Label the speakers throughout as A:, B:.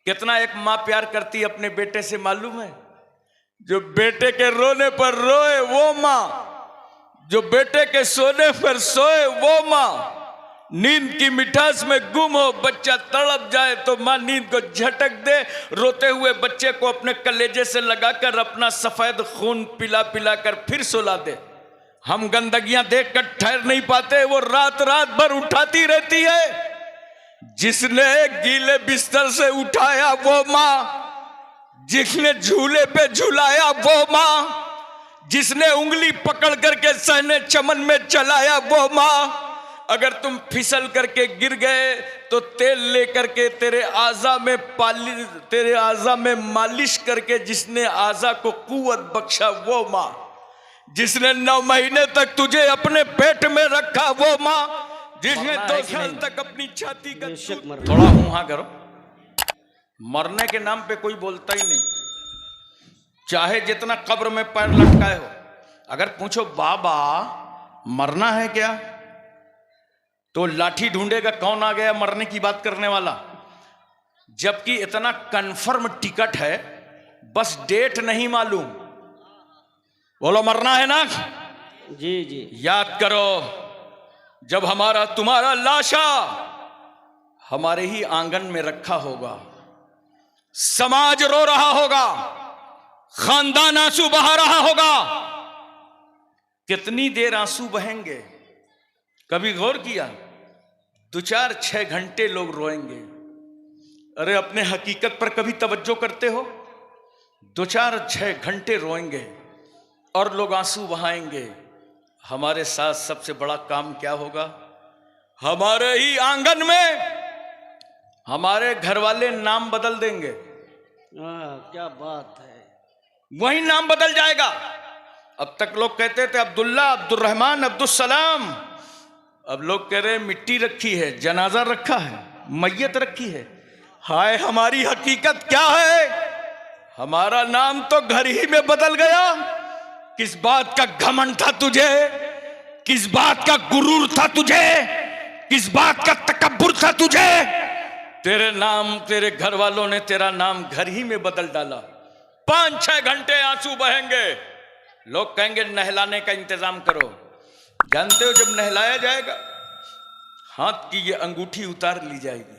A: कितना एक माँ प्यार करती है अपने बेटे से मालूम है? जो बेटे के रोने पर रोए वो माँ, जो बेटे के सोने पर सोए वो माँ, नींद की मिठास में गुम हो बच्चा तड़प जाए तो माँ नींद को झटक दे, रोते हुए बच्चे को अपने कलेजे से लगाकर अपना सफेद खून पिला पिला कर फिर सुला दे। हम गंदगियां देखकर ठहर नहीं पाते, वो रात रात भर उठाती रहती है। जिसने गीले बिस्तर से उठाया वो माँ, जिसने झूले पे झुलाया वो माँ, जिसने उंगली पकड़ करके सहने चमन में चलाया वो माँ, अगर तुम फिसल करके गिर गए तो तेल लेकर के तेरे आज़ा में मालिश करके जिसने आज़ा को कुव्वत बख्शा वो माँ, जिसने 9 महीने तक तुझे अपने पेट में रखा वो माँ, जिसने 2 साल तक अपनी छाती का थोड़ा मुंहा करो। मरने के नाम पे कोई बोलता ही नहीं, चाहे जितना कब्र में पैर लटकाए हो। अगर पूछो बाबा मरना है क्या, तो लाठी ढूंढेगा कौन आ गया मरने की बात करने वाला, जबकि इतना कंफर्म टिकट है, बस डेट नहीं मालूम। बोलो मरना है ना?
B: जी जी।
A: याद करो, जब हमारा तुम्हारा लाशा हमारे ही आंगन में रखा होगा, समाज रो रहा होगा, खानदान आंसू बहा रहा होगा, कितनी देर आंसू बहेंगे? कभी गौर किया? 2-4-6 घंटे लोग रोएंगे। अरे अपने हकीकत पर कभी तवज्जो करते हो? 2-4-6 घंटे रोएंगे और लोग आंसू बहाएंगे। हमारे साथ सबसे बड़ा काम क्या होगा? हमारे ही आंगन में हमारे घर वाले नाम बदल देंगे।
B: क्या बात है,
A: वही नाम बदल जाएगा। अब तक लोग कहते थे अब्दुल्ला, अब्दुर्रहमान, अब्दुस्सलाम, अब लोग कह रहे हैं मिट्टी रखी है, जनाजा रखा है, मैयत रखी है। हाय हमारी हकीकत क्या है? हमारा नाम तो घर ही में बदल गया। किस बात का घमंड था तुझे? किस बात का गुरूर था तुझे? किस बात का तकब्बुर था तुझे? तेरे नाम, तेरे घर वालों ने तेरा नाम घर ही में बदल डाला। 5-6 घंटे आंसू बहेंगे। लोग कहेंगे नहलाने का इंतजाम करो। जानते हो जब नहलाया जाएगा, हाथ की ये अंगूठी उतार ली जाएगी।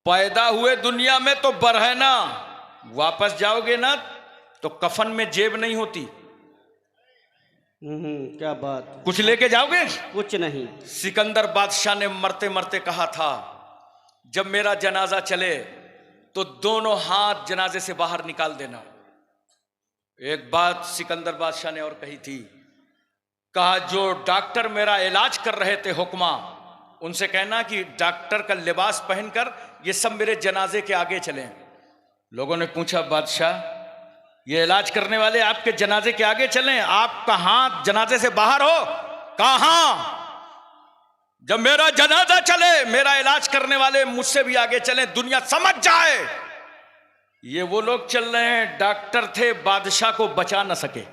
A: पैदा हुए दुनिया में तो बरहना, वापस जाओगे ना तो कफन में जेब नहीं होती।
B: क्या बात है।
A: कुछ लेके जाओगे?
B: कुछ नहीं।
A: सिकंदर बादशाह ने मरते मरते कहा था, जब मेरा जनाजा चले तो दोनों हाथ जनाजे से बाहर निकाल देना। एक बात सिकंदर बादशाह ने और कही थी, कहा जो डॉक्टर मेरा इलाज कर रहे थे हुक्मा, उनसे कहना कि डॉक्टर का लिबास पहनकर ये सब मेरे जनाजे के आगे चलें। लोगों ने पूछा बादशाह ये इलाज करने वाले आपके जनाजे के आगे चलें, आपका हाथ जनाजे से बाहर हो? कहां? जब मेरा जनाजा चले, मेरा इलाज करने वाले मुझसे भी आगे चलें, दुनिया समझ जाए ये वो लोग चल रहे हैं डॉक्टर थे, बादशाह को बचा न सके।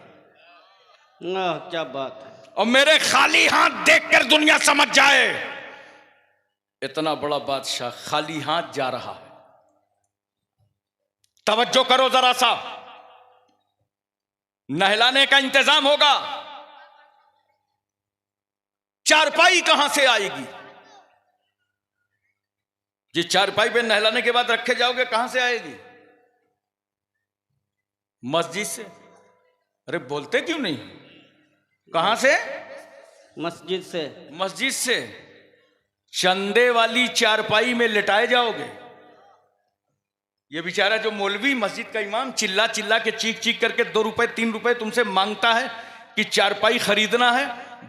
B: क्या बात है।
A: और मेरे खाली हाथ देखकर दुनिया समझ जाए इतना बड़ा बादशाह खाली हाथ जा रहा है। तवज्जो करो जरा सा, नहलाने का इंतजाम होगा। चारपाई कहां से आएगी? जी चारपाई पे नहलाने के बाद रखे जाओगे, कहां से आएगी? मस्जिद से। अरे बोलते क्यों नहीं? कहां से?
B: मस्जिद से।
A: मस्जिद से। चंदे वाली चारपाई में लिटाए जाओगे। ये बेचारा जो मौलवी मस्जिद का इमाम चिल्ला चिल्ला के चीख चीख करके 2 रुपए 3 रुपए तुमसे मांगता है कि चारपाई खरीदना है,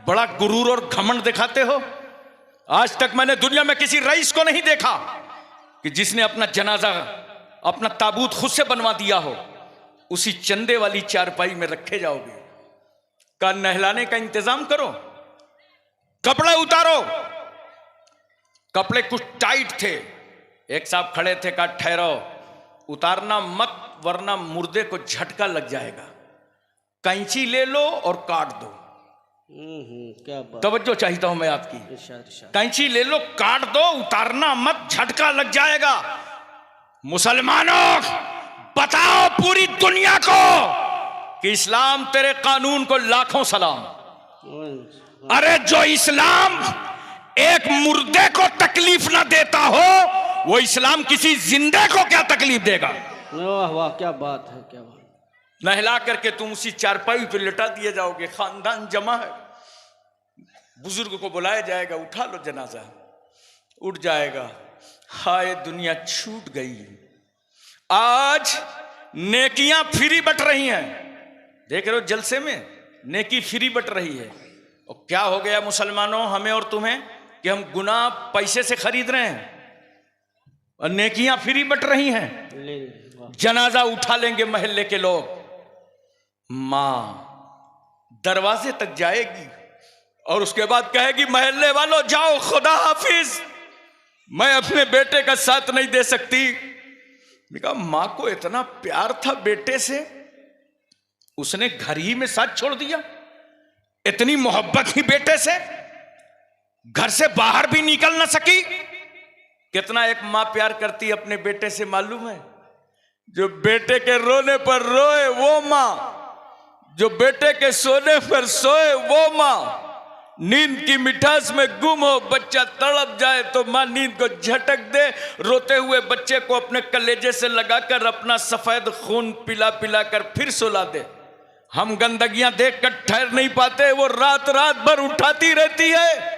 A: बड़ा गुरूर और घमंड दिखाते हो। आज तक मैंने दुनिया में किसी रईस को नहीं देखा कि जिसने अपना जनाजा, अपना ताबूत खुद से बनवा दिया हो। उसी चंदे वाली चारपाई में रखे जाओगे। का नहलाने का इंतजाम करो, कपड़े उतारो। कपड़े कुछ टाइट थे, एक साहब खड़े थे, कहा ठहरो, उतारना मत वरना मुर्दे को झटका लग जाएगा। कैंची ले लो और काट दो।
B: क्या बात।
A: तवज्जो चाहता हूं मैं आपकी।
B: इरशाद इरशाद।
A: कैंची ले लो, काट दो, उतारना मत, झटका लग जाएगा। मुसलमानों, बताओ पूरी दुनिया को कि इस्लाम तेरे कानून को लाखों सलाम। अरे जो इस्लाम एक मुर्दे को तकलीफ ना देता हो, वो इस्लाम किसी जिंदे को क्या तकलीफ देगा।
B: वाह वाह, क्या बात है, क्या बात।
A: नहला करके तुम उसी चारपाई पे लिटा दिए जाओगे। खानदान जमा है, बुजुर्ग को बुलाया जाएगा, उठा लो जनाजा, उठ जाएगा। हाय दुनिया छूट गई। आज नेकियां फ्री बट रही हैं, देख रहे हो जलसे में नेकी फ्री बट रही है। और क्या हो गया मुसलमानों, हमें और तुम्हें, कि हम गुनाह पैसे से खरीद रहे हैं और नेकियां फ्री बट रही हैं। जनाजा उठा लेंगे मोहल्ले के लोग, मां दरवाजे तक जाएगी और उसके बाद कहेगी मोहल्ले वालों जाओ, खुदा हाफिज, मैं अपने बेटे का साथ नहीं दे सकती। कहा मां को इतना प्यार था बेटे से, उसने घर ही में साथ छोड़ दिया। इतनी मोहब्बत थी बेटे से, घर से बाहर भी निकल ना सकी। कितना एक मां प्यार करती अपने बेटे से मालूम है। जो बेटे के रोने पर रोए वो मां, जो बेटे के सोने पर सोए वो मां, नींद की मिठास में गुम हो बच्चा तड़प जाए तो मां नींद को झटक दे, रोते हुए बच्चे को अपने कलेजे से लगाकर अपना सफेद खून पिला पिला कर फिर सुला दे। हम गंदगियां देखकर ठहर नहीं पाते, वो रात रात भर उठाती रहती है।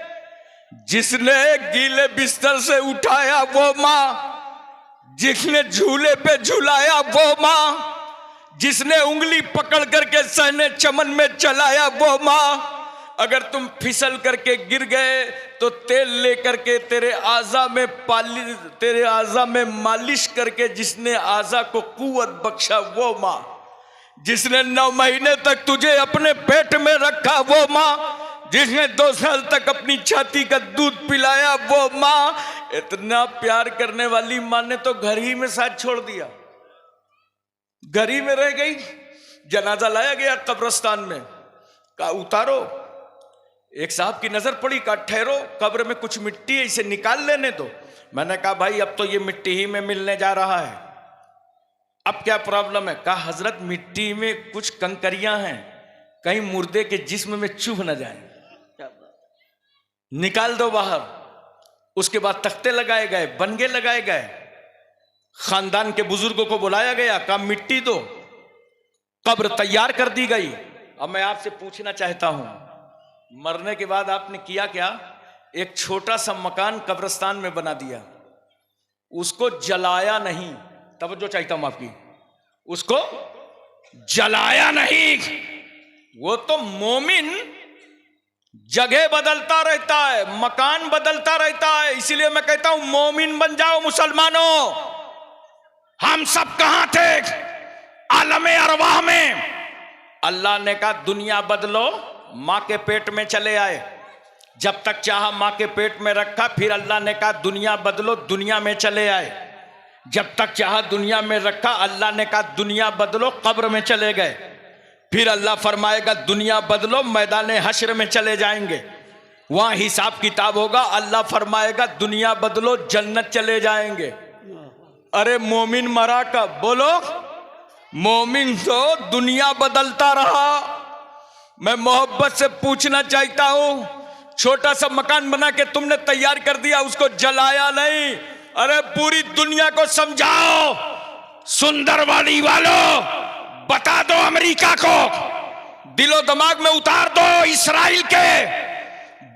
A: जिसने गीले बिस्तर से उठाया वो मां, जिसने झूले पे झुलाया वो मां, जिसने उंगली पकड़ करके सहने चमन में चलाया वो मां। अगर तुम फिसल करके गिर गए तो तेल लेकर के तेरे आज़ा में मालिश करके जिसने आज़ा को कुव्वत बख्शा वो मां, जिसने 9 महीने तक तुझे अपने पेट में रखा वो मां, जिसने 2 साल तक अपनी छाती का दूध पिलाया वो मां। इतना प्यार करने वाली मां ने तो घर ही में साथ छोड़ दिया, घर ही में रह गई। जनाजा लाया गया कब्रिस्तान में, कहा उतारो। एक साहब की नजर पड़ी, कहा ठहरो, कब्र में कुछ मिट्टी है, इसे निकाल लेने दो। मैंने कहा भाई अब तो ये मिट्टी ही में मिलने जा रहा है, अब क्या प्रॉब्लम है। कहा हजरत मिट्टी में कुछ कंकरियां हैं, कहीं मुर्दे के जिस्म में चुभ न जाए, निकाल दो बाहर। उसके बाद तख्ते लगाए गए, बनगे लगाए गए, खानदान के बुजुर्गों को बुलाया गया, कहा मिट्टी दो, कब्र तैयार कर दी गई। अब मैं आपसे पूछना चाहता हूं, मरने के बाद आपने किया क्या। एक छोटा सा मकान कब्रिस्तान में बना दिया, उसको जलाया नहीं, तवज्जो चाहता हूं आपकी, उसको जलाया नहीं। वो तो मोमिन जगह बदलता रहता है, मकान बदलता रहता है। इसीलिए मैं कहता हूं मोमिन बन जाओ मुसलमानों। हम सब कहां थे आलमे अरवाह में, अल्लाह ने कहा दुनिया बदलो, मां के पेट में चले आए। जब तक चाहा मां के पेट में रखा, फिर अल्लाह ने कहा दुनिया बदलो, दुनिया में चले आए। जब तक चाहा दुनिया में रखा, अल्लाह ने कहा दुनिया बदलो, कब्र में चले गए। फिर अल्लाह फरमाएगा दुनिया बदलो, मैदान हश्र में चले जाएंगे, वहां हिसाब किताब होगा। अल्लाह फरमाएगा दुनिया बदलो, जन्नत चले जाएंगे। अरे मोमिन मरा कब, बोलो। मोमिन तो दुनिया बदलता रहा। मैं मोहब्बत से पूछना चाहता हूं, छोटा सा मकान बना के तुमने तैयार कर दिया, उसको जलाया नहीं। अरे पूरी दुनिया को समझाओ, सुंदरवाड़ी वालों, बता दो अमेरिका को, दिलो दिमाग में उतार दो इस्राइल के,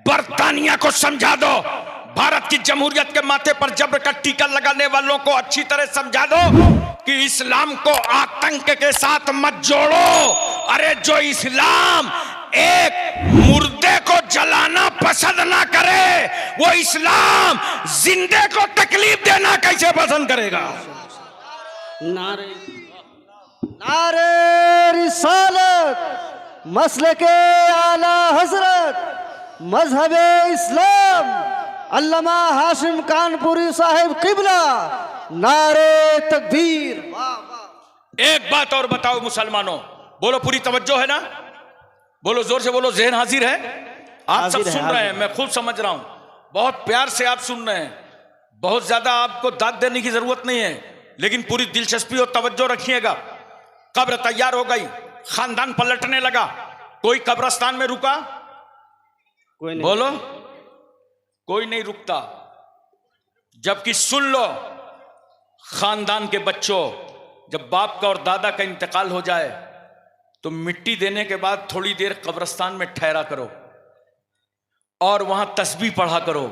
A: बर्तानिया को समझा दो, भारत की जमहूरियत के माथे पर जबर का टीका लगाने वालों को अच्छी तरह समझा दो कि इस्लाम को आतंक के साथ मत जोड़ो। अरे जो इस्लाम एक मुर्दे को जलाना पसंद ना करे, वो इस्लाम जिंदे को तकलीफ देना कैसे पसंद करेगा।
B: नारे
C: नारे रिसालत, मसलके आला हजरत, मजहबे इस्लाम, अल्लामा हाशिम कानपुरी साहिब किबला, नारे तकबीर।
A: एक बात और बताओ मुसलमानों, बोलो, पूरी तवज्जो है ना। बोलो जोर से बोलो, जहन हाजिर है? आप सब
B: हाजिर है,
A: सुन रहे हैं,
B: हाजिर।
A: मैं खुद समझ रहा हूं, बहुत प्यार से आप सुन रहे हैं, बहुत ज्यादा आपको दाद देने की जरूरत नहीं है, लेकिन पूरी दिलचस्पी और तवज्जो रखिएगा। कब्र तैयार हो गई, खानदान पलटने लगा, कोई कब्रस्तान में रुका?
B: कोई नहीं।
A: बोलो, कोई नहीं रुकता। जबकि सुन लो खानदान के बच्चों, जब बाप का और दादा का इंतकाल हो जाए तो मिट्टी देने के बाद थोड़ी देर कब्रिस्तान में ठहरा करो और वहां तस्बीह पढ़ा करो।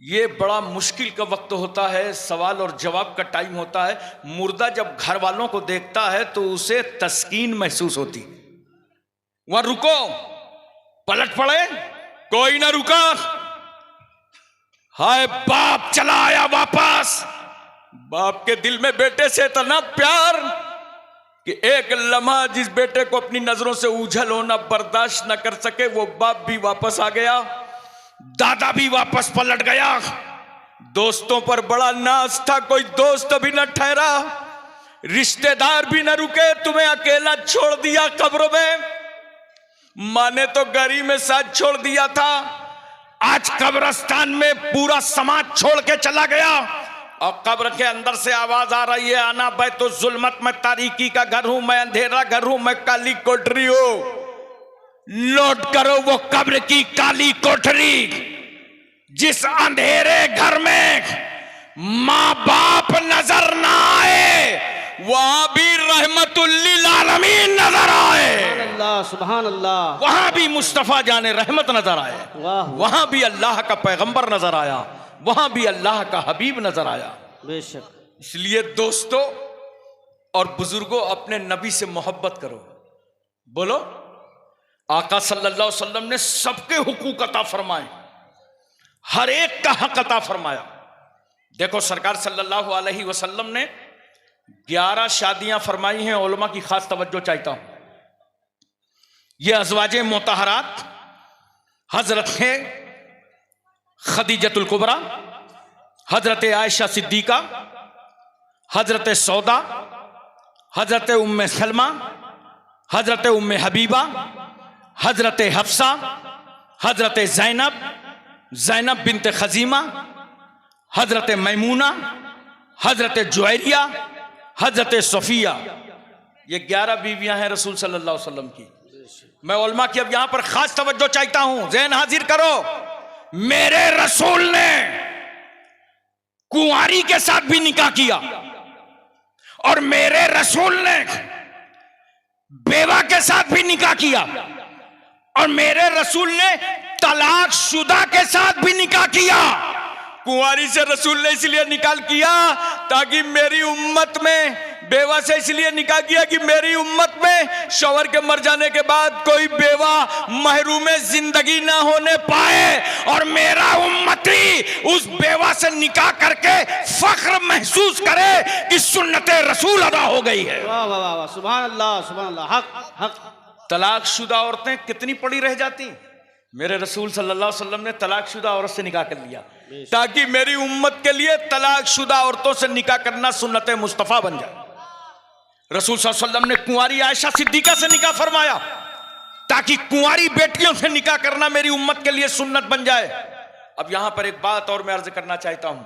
A: ये बड़ा मुश्किल का वक्त होता है, सवाल और जवाब का टाइम होता है। मुर्दा जब घर वालों को देखता है तो उसे तस्कीन महसूस होती। वहां रुको, पलट पड़े, कोई ना रुका। हाय बाप चला आया वापस। बाप के दिल में बेटे से इतना प्यार कि एक लम्हा जिस बेटे को अपनी नजरों से उझल होना बर्दाश्त न कर सके, वो बाप भी वापस आ गया, दादा भी वापस पलट गया। दोस्तों पर बड़ा नाज था, कोई दोस्त भी न ठहरा, रिश्तेदार भी न रुके, तुम्हें अकेला छोड़ दिया कब्र में। माँ ने तो गरी में साथ छोड़ दिया था, आज कब्रिस्तान में पूरा समाज छोड़ के चला गया और कब्र के अंदर से आवाज आ रही है, आना बैतो जुल्मत, मैं तारीकी का घर हूं, मैं अंधेरा घर हूं, मैं काली कोठरी हूं। नोट करो वो कब्र की काली कोठरी, जिस अंधेरे घर में मां बाप नजर ना आए, वहां भी रहमतुल्लिल आलमीन नजर आए,
B: सुभान अल्लाह,
A: वहां भी मुस्तफा जाने रहमत नजर आए,
B: वाह,
A: वहां भी अल्लाह का पैगंबर नजर आया, वहां भी अल्लाह का हबीब नजर आया।
B: बेशक।
A: इसलिए दोस्तों और बुजुर्गों, अपने नबी से मोहब्बत करो। बोलो, आका सल्लल्लाहु अलैहि वसल्लम ने सबके हुकूक अता फरमाए, हर एक का हक अता फरमाया। देखो सरकार सल्लल्लाहु अलैहि वसल्लम ने 11 शादियां फरमाई हैं, उलमा की खास तवज्जो चाहता हूं। ये अज़वाजे मुतहरात हजरत है खदीजतुल कुबरा, हजरत आयशा सिद्दीका, हजरत सौदा, हजरत उम्मे सलमा, हजरत उम्मे हबीबा, हजरत हफ्सा, हजरत ज़ैनब, ज़ैनब बिनते खजीमा, हजरत मैमूना, हजरत जुवैरिया, हजरत सफिया। ये 11 बीवियां हैं रसूल सल्लल्लाहु अलैहि वसल्लम की। मैं उलमा की अब यहां पर खास तवज्जो चाहता हूं, ज़हन हाजिर करो। मेरे रसूल ने कुंवारी के साथ भी निकाह किया और मेरे रसूल ने बेवा के साथ भी निकाह किया और मेरे रसूल ने तलाक शुदा के साथ भी निकाह किया। कुंवारी से रसूल ने इसलिए निकाह किया ताकि मेरी उम्मत में, बेवा से इसलिए निकाह किया कि मेरी उम्मत में शौहर के मर जाने के बाद कोई बेवा महरूम जिंदगी ना होने पाए और मेरा उम्मती उस बेवा से निकाह करके फख्र महसूस करे कि सुन्नते रसूल अदा हो गई है।
B: वाह वाह वाह वाह, सुभान अल्लाह, सुभान अल्लाह, हक हक।
A: तलाकशुदा औरतें कितनी पड़ी रह जाती, मेरे रसूल सल्लल्लाहु अलैहि वसल्लम ने तलाकशुदा औरत से निकाह कर लिया ताकि मेरी उम्मत के लिए तलाकशुदा औरतों से निकाह करना सुन्नत मुस्तफा बन जाए। रसूल सल्लल्लाहु अलैहि वसल्लम ने कुंवारी आयशा सिद्दीका से निकाह फरमाया ताकि कुंवारी बेटियों से निकाह करना मेरी उम्मत के लिए सुन्नत बन जाए। अब यहां पर एक बात और मैं अर्ज करना चाहता हूं,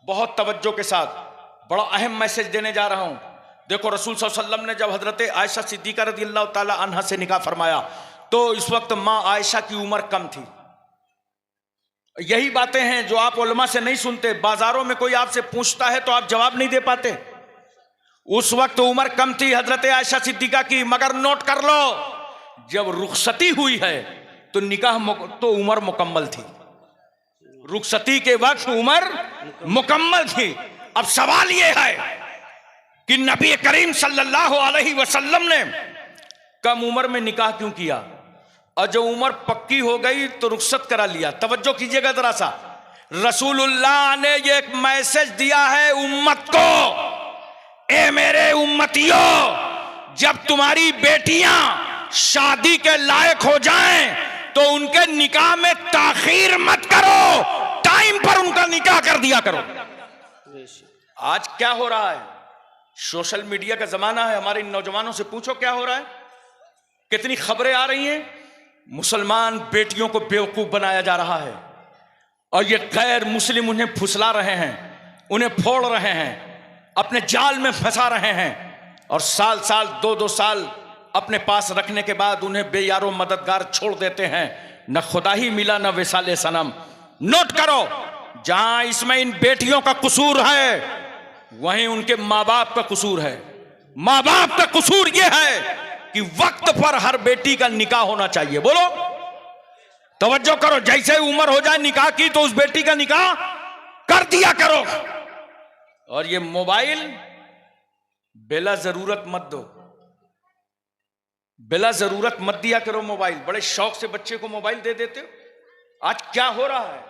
A: बहुत तवज्जो के साथ, बड़ा अहम मैसेज देने जा रहा हूं। देखो रसूल सल्लल्लाहु अलैहि वसल्लम ने जब हजरत आयशा सिद्दीका रज़ियल्लाहु ताला अन्हा से निकाह फरमाया तो इस वक्त मां आयशा की उम्र कम थी। यही बातें हैं जो आप उलमा से नहीं सुनते, बाजारों में कोई आपसे पूछता है तो आप जवाब नहीं दे पाते। उस वक्त उम्र कम थी हजरत आयशा सिद्दीका की, मगर नोट कर लो, जब रुखसती हुई है तो निकाह तो उम्र मुकम्मल थी, रुखसती के वक्त उम्र मुकम्मल थी। अब सवाल यह है कि नबी करीम सल्लल्लाहु अलैहि वसल्लम ने कम उम्र में निकाह क्यों किया और जो उम्र पक्की हो गई तो रुखसत करा लिया। तवज्जो कीजिएगा जरा सा, रसूलुल्लाह ने ये एक मैसेज दिया है उम्मत को, ए मेरे उम्मतियों, जब तुम्हारी बेटियां शादी के लायक हो जाएं तो उनके निकाह में ताखीर मत करो, टाइम पर उनका निकाह कर दिया करो। आज क्या हो रहा है, सोशल मीडिया का जमाना है, हमारे नौजवानों से पूछो क्या हो रहा है। कितनी खबरें आ रही हैं, मुसलमान बेटियों को बेवकूफ बनाया जा रहा है और ये गैर मुस्लिम उन्हें फुसला रहे हैं, उन्हें फोड़ रहे हैं, अपने जाल में फंसा रहे हैं और साल साल 2-2 साल अपने पास रखने के बाद उन्हें बेयारो मददगार छोड़ देते हैं। न खुदा ही मिला न विसाले सनम। नोट करो, जहां इसमें इन बेटियों का कसूर है वहीं उनके माँ बाप का कसूर है। माँ बाप का कसूर यह है कि वक्त पर हर बेटी का निकाह होना चाहिए। बोलो, तवज्जो करो, जैसे उम्र हो जाए निकाह की तो उस बेटी का निकाह कर दिया करो। और ये मोबाइल बेला जरूरत मत दो, बेला जरूरत मत दिया करो मोबाइल। बड़े शौक से बच्चे को मोबाइल दे देते हो। आज क्या हो रहा है,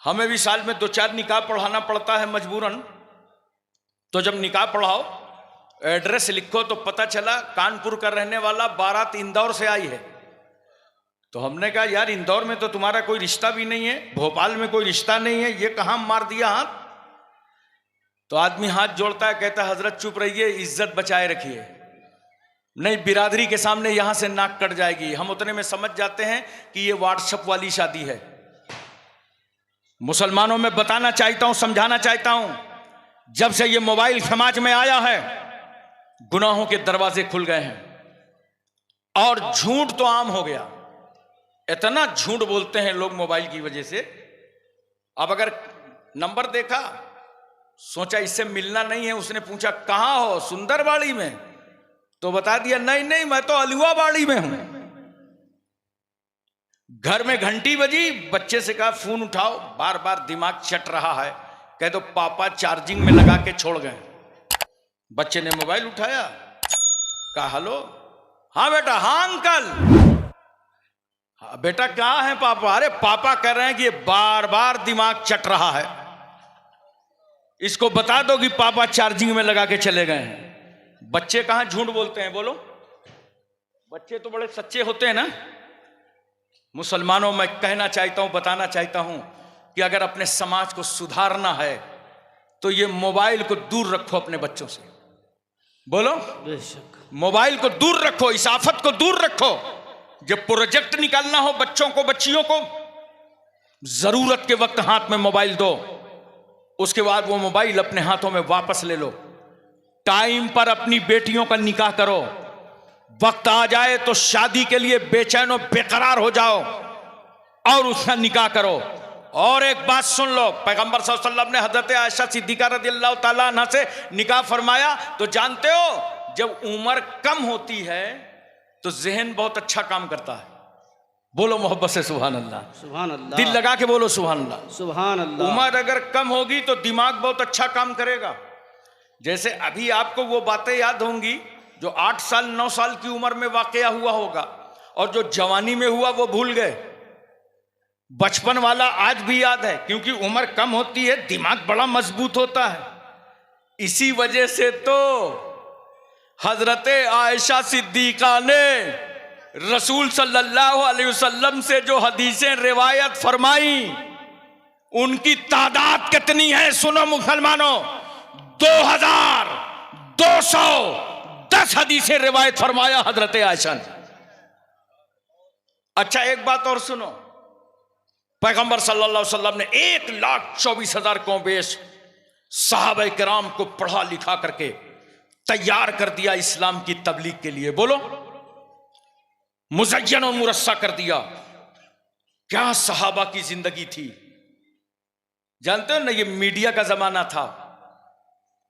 A: हमें भी साल में 2-4 निकाह पढ़ाना पड़ता है मजबूरन। तो जब निकाह पढ़ाओ, एड्रेस लिखो तो पता चला कानपुर का रहने वाला, बारात इंदौर से आई है। तो हमने कहा यार इंदौर में तो तुम्हारा कोई रिश्ता भी नहीं है, भोपाल में कोई रिश्ता नहीं है, ये कहां मार दिया हाथ। तो आदमी हाथ जोड़ता है, कहता है हजरत चुप रहिए, इज्जत बचाए रखिए, नहीं बिरादरी के सामने यहां से नाक कट जाएगी। हम उतने में समझ जाते हैं कि ये व्हाट्सएप वाली शादी है। मुसलमानों में बताना चाहता हूं, समझाना चाहता हूं, जब से ये मोबाइल समाज में आया है गुनाहों के दरवाजे खुल गए हैं और झूठ तो आम हो गया। इतना झूठ बोलते हैं लोग मोबाइल की वजह से। अब अगर नंबर देखा, सोचा इससे मिलना नहीं है, उसने पूछा कहां हो, सुंदरबाड़ी में, तो बता दिया नहीं नहीं मैं तो अलुआबाड़ी में हूं। घर में घंटी बजी, बच्चे से कहा फोन उठाओ, बार बार दिमाग चट रहा है, कह दो पापा चार्जिंग में लगा के छोड़ गए। बच्चे ने मोबाइल उठाया, कहा हेलो, हाँ बेटा, हाँ अंकल, हाँ बेटा क्या है पापा, अरे पापा कह रहे हैं कि ये बार बार दिमाग चट रहा है, इसको बता दो कि पापा चार्जिंग में लगा के चले गए हैं। बच्चे कहां झूठ बोलते हैं, बोलो, बच्चे तो बड़े सच्चे होते हैं ना। मुसलमानों में कहना चाहता हूं, बताना चाहता हूं कि अगर अपने समाज को सुधारना है तो ये मोबाइल को दूर रखो अपने बच्चों से। बोलो,
B: बेशक
A: मोबाइल को दूर रखो, इस आफत को दूर रखो। जब प्रोजेक्ट निकालना हो बच्चों को, बच्चियों को, जरूरत के वक्त हाथ में मोबाइल दो, उसके बाद वो मोबाइल अपने हाथों में वापस ले लो। टाइम पर अपनी बेटियों का निकाह करो। वक्त आ जाए तो शादी के लिए बेचैन और बेकरार हो जाओ और उसका निकाह करो। और एक बात सुन लो, पैगंबर सल्लल्लाहु अलैहि वसल्लम ने हजरत आयशा सिद्दीका रज़ियल्लाहु ताला अन्हा से निकाह फरमाया तो जानते हो, जब उम्र कम होती है तो जहन बहुत अच्छा काम करता है। बोलो मोहब्बत से सुभान अल्लाह,
B: सुभान अल्लाह,
A: दिल लगा के बोलो सुभान अल्लाह।
B: सुभान अल्लाह।
A: उम्र अगर कम होगी तो दिमाग बहुत अच्छा काम करेगा। जैसे अभी आपको वो बातें याद होंगी जो 8 साल 9 साल की उम्र में वाकया हुआ होगा और जो जवानी में हुआ वो भूल गए। बचपन वाला आज भी याद है, क्योंकि उम्र कम होती है, दिमाग बड़ा मजबूत होता है। इसी वजह से तो हजरत आयशा सिद्दीका ने रसूल सल्लल्लाहु अलैहि वसल्लम से जो हदीसें रिवायत फरमाई, उनकी तादाद कितनी है सुनो मुसलमानों, 2210 हदीसें रिवायत फरमाया हजरत आयशा ने। अच्छा एक बात और सुनो, पैगंबर सल्लल्लाहु अलैहि वसल्लम ने 1,24,000 कौम बेश सहाबा किराम को पढ़ा लिखा करके तैयार कर दिया इस्लाम की तबलीग के लिए। बोलो, मुज़य्यन और मुरस्सा कर दिया। क्या सहाबा की जिंदगी थी। जानते हो ना, ये मीडिया का जमाना था,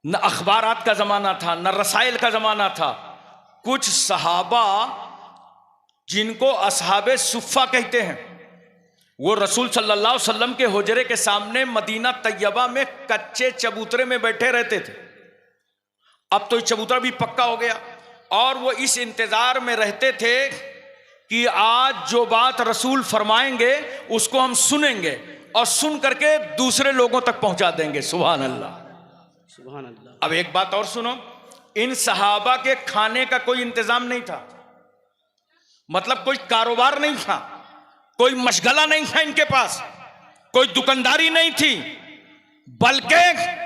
A: न अखबारात का जमाना था, न रसाइल का जमाना था। कुछ सहाबा जिनको असहाबे सुफ़ा कहते हैं, वो रसूल सल्लल्लाहु अलैहि वसल्लम के हुजरे के सामने मदीना तैयबा में कच्चे चबूतरे में बैठे रहते थे। अब तो चबूतरा भी पक्का हो गया और वो इस इंतजार में रहते थे कि आज जो बात रसूल फरमाएंगे उसको हम सुनेंगे और सुन करके दूसरे लोगों तक पहुंचा देंगे। सुभान अल्लाह,
B: सुभान अल्लाह।
A: अब एक बात और सुनो, इन सहाबा के खाने का कोई इंतजाम नहीं था, मतलब कोई कारोबार नहीं था, कोई मशगला नहीं था इनके पास, कोई दुकानदारी नहीं थी, बल्कि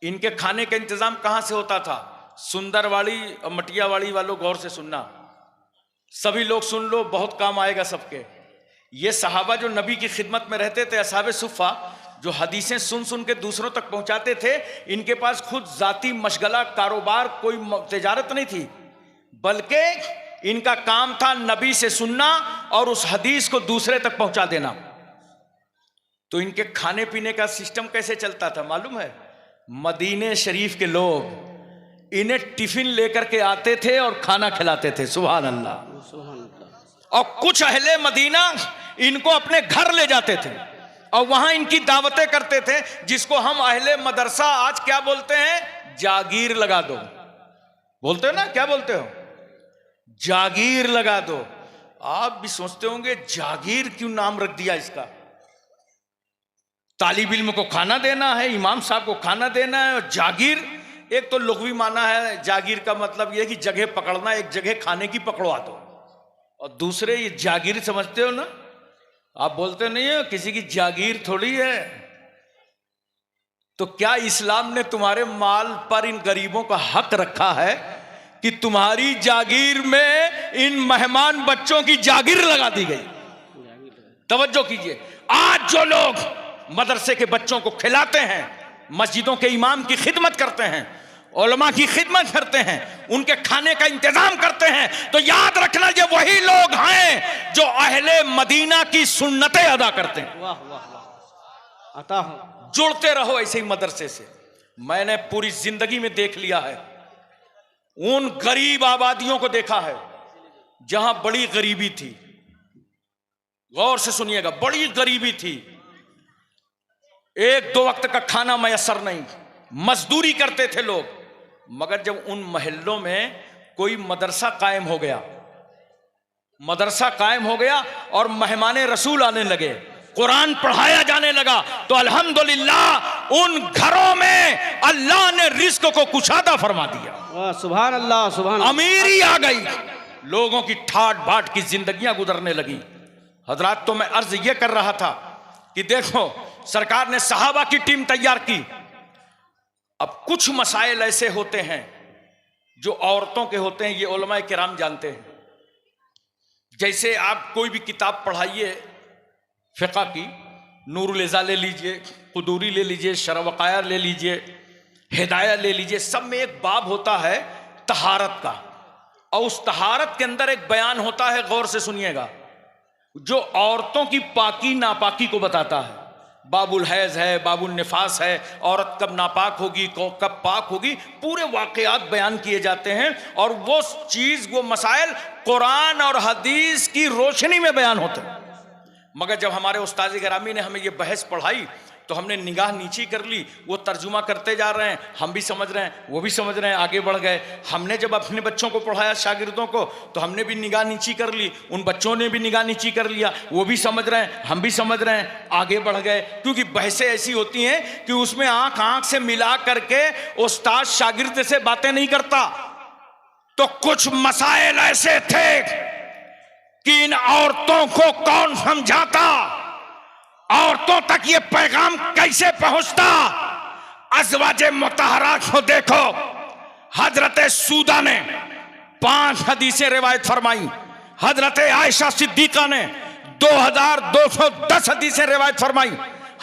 A: इनके खाने का इंतजाम कहां से होता था? सुंदरवाड़ी और मटियावाड़ी वालों गौर से सुनना, सभी लोग सुन लो, बहुत काम आएगा सबके। ये सहाबा जो नबी की खिदमत में रहते थे, असहाबे सुफ़ा, जो हदीसें सुन सुन के दूसरों तक पहुंचाते थे, इनके पास खुद जाती मशगला, कारोबार, कोई तिजारत नहीं थी, बल्कि इनका काम था नबी से सुनना और उस हदीस को दूसरे तक पहुंचा देना। तो इनके खाने पीने का सिस्टम कैसे चलता था मालूम है? मदीने शरीफ के लोग इन्हें टिफिन लेकर के आते थे और खाना खिलाते थे। सुभान अल्लाह।
B: सुभान अल्लाह।
A: और कुछ अहले मदीना इनको अपने घर ले जाते थे और वहां इनकी दावतें करते थे, जिसको हम अहले मदरसा आज क्या बोलते हैं? जागीर लगा दो। बोलते हो ना, क्या बोलते हो? जागीर लगा दो। आप भी सोचते होंगे जागीर क्यों नाम रख दिया इसका? तालिब इल्म को खाना देना है, इमाम साहब को खाना देना है, और जागीर, एक तो लुग़वी माना है जागीर का मतलब यह कि जगह पकड़ना, एक जगह खाने की पकड़वा दो, और दूसरे ये जागीर समझते हो ना, आप बोलते नहीं हो किसी की जागीर थोड़ी है। तो क्या इस्लाम ने तुम्हारे माल पर इन गरीबों का हक रखा है कि तुम्हारी जागीर में इन मेहमान बच्चों की जागीर लगा दी गई? तवज्जो कीजिए, आज जो लोग मदरसे के बच्चों को खिलाते हैं, मस्जिदों के इमाम की खिदमत करते हैं, उलमा की खिदमत करते हैं, उनके खाने का इंतजाम करते हैं, तो याद रखना ये वही लोग हैं जो अहले मदीना की सुन्नतें अदा करते हैं।
B: वाह वाह वाह। आता हूं।
A: जुड़ते रहो ऐसे ही मदरसे से। मैंने पूरी जिंदगी में देख लिया है, उन गरीब आबादियों को देखा है जहां बड़ी गरीबी थी। गौर से सुनिएगा, बड़ी गरीबी थी, एक दो वक्त का खाना मयसर नहीं, मजदूरी करते थे लोग। मगर जब उन महल्लों में कोई मदरसा कायम हो गया, मदरसा कायम हो गया और मेहमाने रसूल आने लगे, कुरान पढ़ाया जाने लगा, तो अल्हम्दुलिल्लाह उन घरों में अल्लाह ने रिस्क को कुशादा फरमा दिया।
B: वाह, सुभान अल्लाह, सुभान अल्लाह।
A: अमीरी आ गई, लोगों की ठाट बाट की जिंदगियां गुजरने लगी। हजरात, तो मैं अर्ज ये कर रहा था कि देखो, सरकार ने सहाबा की टीम तैयार की। अब कुछ मसाइल ऐसे होते हैं जो औरतों के होते हैं, ये उलमाए किराम जानते हैं। जैसे आप कोई भी किताब पढ़ाइए फ़िक़्ह की, नूरुल इज़ा ले लीजिए, कुदूरी ले लीजिए, शरवक़ाया ले लीजिए, हिदाया ले लीजिए, सब में एक बाब होता है तहारत का, और उस तहारत के अंदर एक बयान होता है, गौर से सुनिएगा, जो औरतों की पाकी नापाकी को बताता है। बाबुल हैज है, बाबुल निफास है, औरत कब नापाक होगी, कब पाक होगी, पूरे वाक़यात बयान किए जाते हैं, और वो चीज़, वो मसाइल कुरान और हदीस की रोशनी में बयान होते हैं। मगर जब हमारे उस्ताद गिरामी ने हमें ये बहस पढ़ाई तो हमने निगाह नीची कर ली, वो तर्जुमा करते जा रहे हैं, हम भी समझ रहे हैं, वो भी समझ रहे हैं, आगे बढ़ गए। हमने जब अपने बच्चों को पढ़ाया, शागिर्दों को, तो हमने भी निगाह नीची कर ली, उन बच्चों ने भी निगाह नीची कर लिया, वो भी समझ रहे हैं, हम भी समझ रहे हैं, आगे बढ़ गए। क्योंकि बहसें ऐसी होती हैं कि उसमें आंख आंख से मिला करके उस्ताद शागिर्द से बातें नहीं करता। तो कुछ मसाइल ऐसे थे कि इन औरतों को कौन समझाता, औरतों तक ये पैगाम कैसे पहुंचता। अज़वाजे मुतहरात को देखो, हजरत सूदा ने 5 हदीसें रिवायत फरमाई, हजरत आयशा सिद्दीका ने 2210 हदीसें रिवायत फरमाई,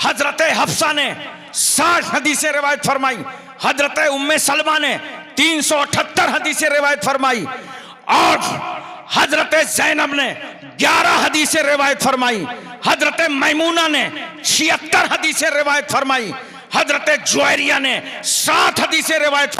A: हजरत हफ्सा ने 60 हदीसें रिवायत फरमाई, हजरत उम्मे सलमा ने 378 हदीसें रिवायत फरमाई, और हजरत जैनब ने 11 हदीसें रिवायत फरमाई, हजरत मैमूना ने 76 हदीसें रिवायत फरमाई, हजरत जुवैरिया ने 7 हदीसें रिवायत।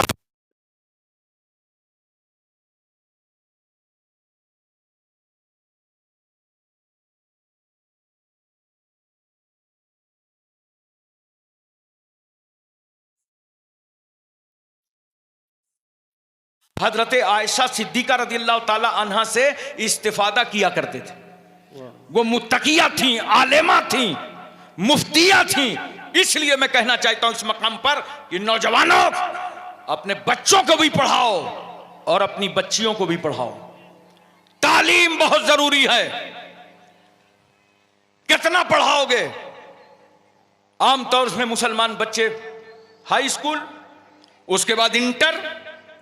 A: हजरत आयशा सिद्दीका रज़ियल्लाहु ताला अन्हा से इस्तिफादा किया करते थे। वो मुत्तकिया थी, आलिमा थी, मुफ्तिया थी। इसलिए मैं कहना चाहता हूं इस मकाम पर कि नौजवानों, अपने बच्चों को भी पढ़ाओ और अपनी बच्चियों को भी पढ़ाओ। तालीम बहुत जरूरी है। कितना पढ़ाओगे? आमतौर से मुसलमान बच्चे हाई स्कूल, उसके बाद इंटर,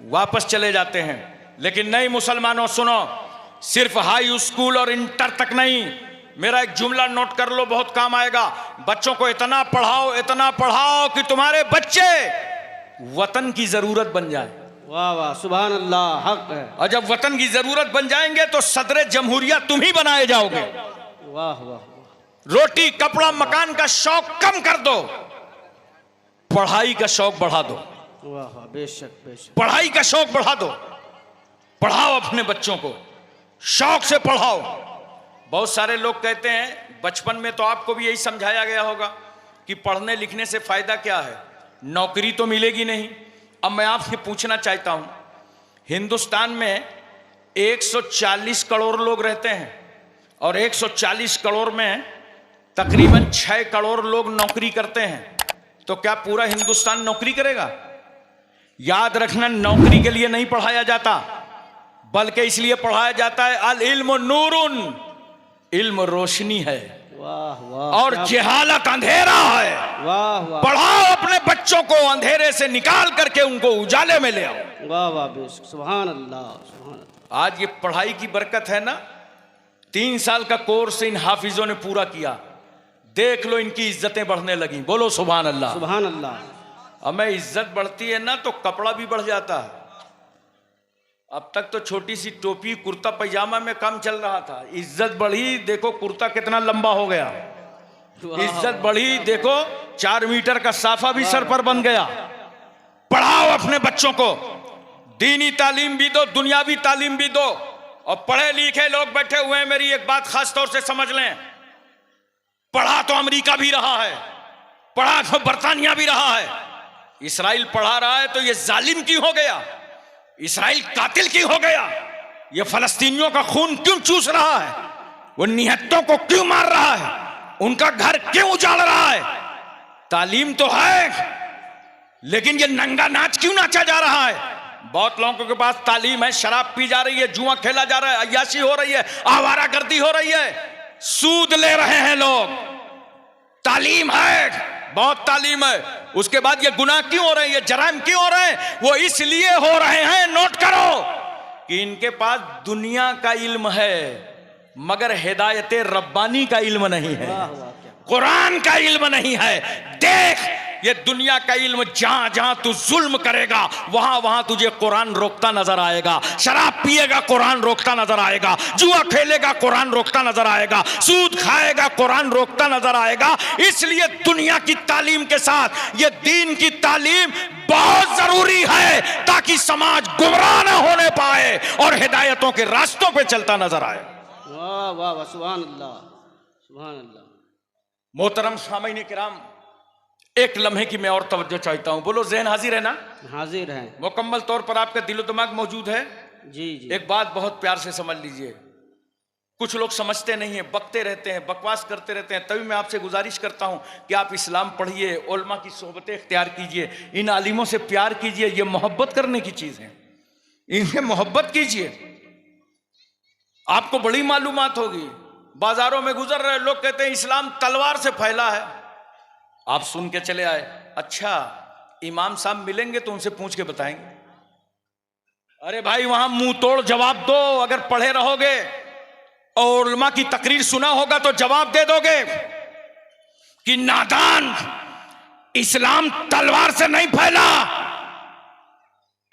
A: वापस चले जाते हैं। लेकिन नहीं मुसलमानों, सुनो, सिर्फ हाई स्कूल और इंटर तक नहीं, मेरा एक जुमला नोट कर लो, बहुत काम आएगा। बच्चों को इतना पढ़ाओ कि तुम्हारे बच्चे वतन की जरूरत बन जाए।
B: वाह वाह, सुभान अल्लाह, हक है।
A: और जब वतन की जरूरत बन जाएंगे तो सदरे जमहूरिया तुम ही बनाए जाओगे।
B: वाह वाह,
A: रोटी कपड़ा मकान का शौक कम कर दो, पढ़ाई का शौक बढ़ा दो।
B: वाह वाह, बेशक बेशक।
A: पढ़ाई का शौक बढ़ा दो, पढ़ाओ अपने बच्चों को, शौक से पढ़ाओ। बहुत सारे लोग कहते हैं, बचपन में तो आपको भी यही समझाया गया होगा कि पढ़ने लिखने से फायदा क्या है, नौकरी तो मिलेगी नहीं। अब मैं आपसे पूछना चाहता हूं, हिंदुस्तान में 140 करोड़ लोग रहते हैं और 140 करोड़ में तकरीबन 6 करोड़ लोग नौकरी करते हैं, तो क्या पूरा हिंदुस्तान नौकरी करेगा? याद रखना, नौकरी के लिए नहीं पढ़ाया जाता, बल्कि इसलिए पढ़ाया जाता है अल इल्म नूरुन, इल्म रोशनी है।
B: वाह वाह,
A: और जहालत अंधेरा है।
B: वाह वाह,
A: पढ़ाओ अपने बच्चों को, अंधेरे से निकाल करके उनको उजाले में ले आओ।
B: वाह वाह, बेशक, सुभान अल्लाह, सुभान अल्लाह।
A: आज ये पढ़ाई की बरकत है ना, 3 साल का कोर्स इन हाफिजों ने पूरा किया, देख लो इनकी इज्जतें बढ़ने लगी। बोलो सुभान अल्लाह,
B: सुभान अल्लाह।
A: हमें इज्जत बढ़ती है ना तो कपड़ा भी बढ़ जाता है। अब तक तो छोटी सी टोपी कुर्ता पैजामा में काम चल रहा था, इज्जत बढ़ी, देखो कुर्ता कितना लंबा हो गया, इज्जत बढ़ी, देखो 4 मीटर का साफा भी सर पर बन गया। पढ़ाओ अपने बच्चों को, दीनी तालीम भी दो, दुनियावी तालीम भी दो। और पढ़े लिखे लोग बैठे हुए हैं, मेरी एक बात खास तौर से समझ लें, पढ़ा तो अमेरिका भी रहा है, पढ़ा तो बरतानिया भी रहा है। इस्राइल पढ़ा रहा है तो ये जालिम क्यों हो गया, इस्राइल कातिल क्यों हो गया, ये फलस्तीनियों का खून क्यों चूस रहा है, वो निहत्तों को क्यों मार रहा है, उनका घर क्यों उजाड़ रहा है? तालीम तो है, लेकिन ये नंगा नाच क्यों नाचा जा रहा है? बहुत लोगों के पास तालीम है, शराब पी जा रही है, जुआ खेला जा रहा है, अय्याशी हो रही है, आवारागर्दी हो रही है, सूद ले रहे हैं लोग। तालीम है, बहुत तालीम है, उसके बाद ये गुनाह क्यों हो रहे हैं, ये जराइम क्यों हो रहे हैं? वो इसलिए हो रहे हैं, नोट करो, कि इनके पास दुनिया का इल्म है मगर हिदायत रब्बानी का इल्म नहीं है, कुरान का इल्म नहीं है। देख, ये दुनिया का इल्म, जहां जहां तू जुल्म करेगा वहां वहां तुझे कुरान रोकता नजर आएगा। शराब पिएगा, कुरान रोकता नजर आएगा। जुआ खेलेगा, कुरान रोकता नजर आएगा। सूद खाएगा, कुरान रोकता नजर आएगा। इसलिए दुनिया की तालीम के साथ ये दीन की तालीम बहुत जरूरी है, ताकि समाज गुमराह न होने पाए और हिदायतों के रास्तों पे चलता नजर आए।
B: वाह वाह वाह, सुभान अल्लाह, सुभान अल्लाह।
A: मोहतरम सामीन किराम, एक लम्हे की मैं और तवज्जो चाहता हूं। बोलो, ज़हन हाजिर है ना?
B: हाजिर है,
A: मुकम्मल तौर पर आपका दिलो दिमाग मौजूद है?
B: जी जी।
A: एक बात बहुत प्यार से समझ लीजिए, कुछ लोग समझते नहीं है, बकते रहते हैं, बकवास करते रहते हैं। तभी मैं आपसे गुजारिश करता हूं कि आप इस्लाम पढ़िए, उलमा की सोहबतें इख्तियार कीजिए, इन आलिमों से प्यार कीजिए। ये मोहब्बत करने की चीज़ है, इनसे मोहब्बत कीजिए, आपको बड़ी मालूमात होगी। बाजारों में गुजर रहे लोग कहते हैं इस्लाम तलवार से फैला है, आप सुन के चले आए, अच्छा इमाम साहब मिलेंगे तो उनसे पूछ के बताएंगे। अरे भाई, वहां मुंह तोड़ जवाब दो। अगर पढ़े रहोगे और उलमा की तकरीर सुना होगा तो जवाब दे दोगे कि नादान, इस्लाम तलवार से नहीं फैला,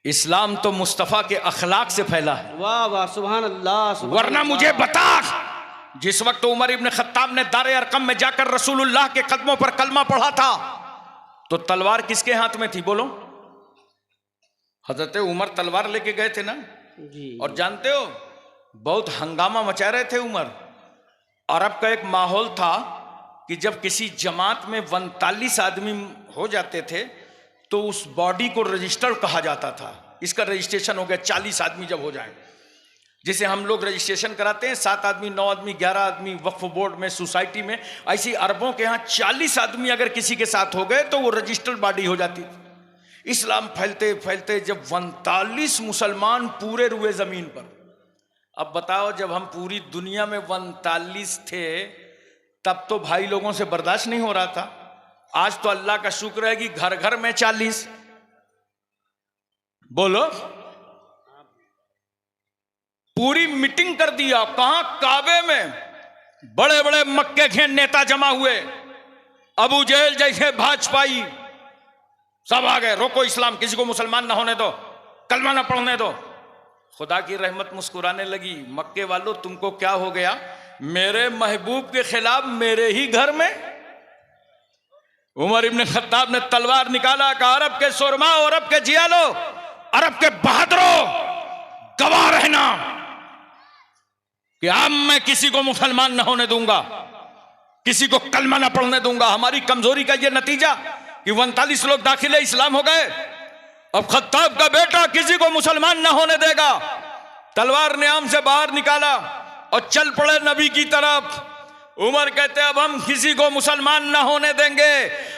A: इस्लाम तो मुस्तफा के अखलाक से फैला है।
B: वाह वाह, सुभान अल्लाह, सुभान
A: वरना
B: अल्लाह।
A: मुझे बता, जिस वक्त उमर इब्न खत्ताब ने दारे अरकम में जाकर रसूलुल्लाह के कदमों पर कलमा पढ़ा था, तो तलवार किसके हाथ में थी? बोलो। हजरत उमर तलवार लेके गए थे ना
B: जी।
A: और जानते हो, बहुत हंगामा मचा रहे थे उमर। अरब का एक माहौल था कि जब किसी जमात में 39 आदमी हो जाते थे तो उस बॉडी को रजिस्टर कहा जाता था। इसका रजिस्ट्रेशन हो गया 40 आदमी जब हो जाए, जिसे हम लोग रजिस्ट्रेशन कराते हैं 7 आदमी, 9 आदमी, 11 आदमी वक्फ बोर्ड में, सोसाइटी में। ऐसी अरबों के यहाँ 40 आदमी अगर किसी के साथ हो गए तो वो रजिस्टर्ड बॉडी हो जाती थी। इस्लाम फैलते फैलते जब 39 मुसलमान पूरे रुए जमीन पर। अब बताओ, जब हम पूरी दुनिया में 39 थे तब तो भाई लोगों से बर्दाश्त नहीं हो रहा था। आज तो अल्लाह का शुक्र है कि घर घर में 40। बोलो। पूरी मीटिंग कर दिया, कहां? काबे में। बड़े बड़े मक्के के नेता जमा हुए, अबू जहल जैसे भाजपाई सब आ गए। रोको इस्लाम, किसी को मुसलमान ना होने दो, कलमा ना पढ़ने दो। खुदा की रहमत मुस्कुराने लगी। मक्के वालों, तुमको क्या हो गया? मेरे महबूब के खिलाफ मेरे ही घर में? उमर इब्न खत्ताब ने तलवार निकाला, कहा अरब के सुरमा, अरब के जियालो, अरब के बहादुरों, गवाह रहना कि अब मैं किसी को मुसलमान ना होने दूंगा, किसी को कलमा ना पढ़ने दूंगा। हमारी कमजोरी का यह नतीजा कि 39 लोग दाखिले इस्लाम हो गए। अब खत्ताब का बेटा किसी को मुसलमान ना होने देगा। तलवार नियाम से बाहर निकाला और चल पड़े नबी की तरफ। उमर कहते अब हम किसी को मुसलमान ना होने देंगे।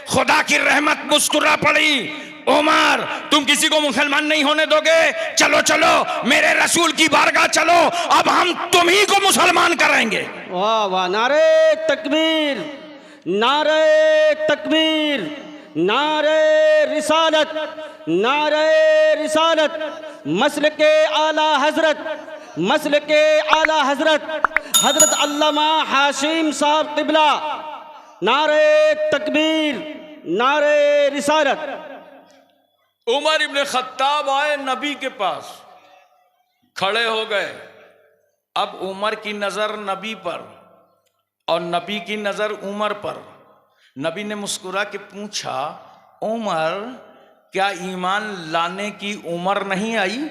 A: खुदा की रहमत मुस्कुरा पड़ी। उमर, तुम किसी को मुसलमान नहीं होने दोगे? चलो चलो मेरे रसूल की बारगाह चलो, अब हम तुम ही को मुसलमान करेंगे।
B: वाह वाह, नारे तकबीर, नारे तकबीर, नारे रिसालत, नारे रिसालत। मसल के आला हजरत, मसल के आला हजरत हजरत अल्लामा हाशिम साहब क़िबला। नारे तकबीर, नारे रिसालत।
A: उमर इब्न खत्ताब आए नबी के पास, खड़े हो गए। अब उमर की नजर नबी पर और नबी की नजर उमर पर। नबी ने मुस्कुरा के पूछा, उमर, क्या ईमान लाने की उम्र नहीं आई?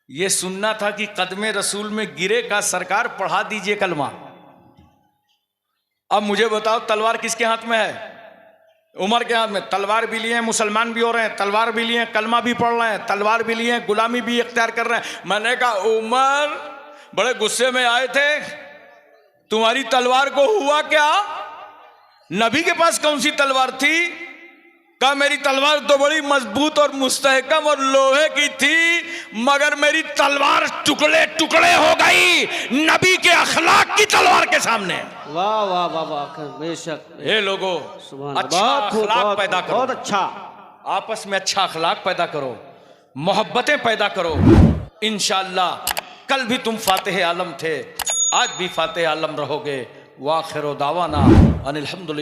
A: ये सुनना था कि कदमे रसूल में गिरे का सरकार पढ़ा दीजिए कलमा। अब मुझे बताओ, तलवार किसके हाथ में है? उमर के हाथ में। तलवार भी लिए हैं, मुसलमान भी हो रहे हैं, तलवार भी लिए हैं, कलमा भी पढ़ रहे हैं, तलवार भी लिए हैं, गुलामी भी इख्तियार कर रहे हैं। मैंने कहा उमर बड़े गुस्से में आए थे, तुम्हारी तलवार को हुआ क्या? नबी के पास कौन सी तलवार थी? कहा मेरी तलवार तो बड़ी मजबूत और मुस्तहकम और लोहे की थी, मगर मेरी तलवार टुकड़े टुकड़े हो गई नबी के अखलाक की तलवार के सामने।
B: वाह वाह वाह वाह, बेशक।
A: हे लोगों,
B: सुभान
A: अच्छा
B: अल्लाह,
A: अखलाक पैदा करो,
B: बहुत अच्छा।
A: आपस में अच्छा अखलाक पैदा करो, मोहब्बतें पैदा करो। इंशाअल्लाह कल भी तुम फातिह आलम थे, आज भी फातिह आलम रहोगे। वाखिर दावाना अनिल हम्दुलिल्लाह।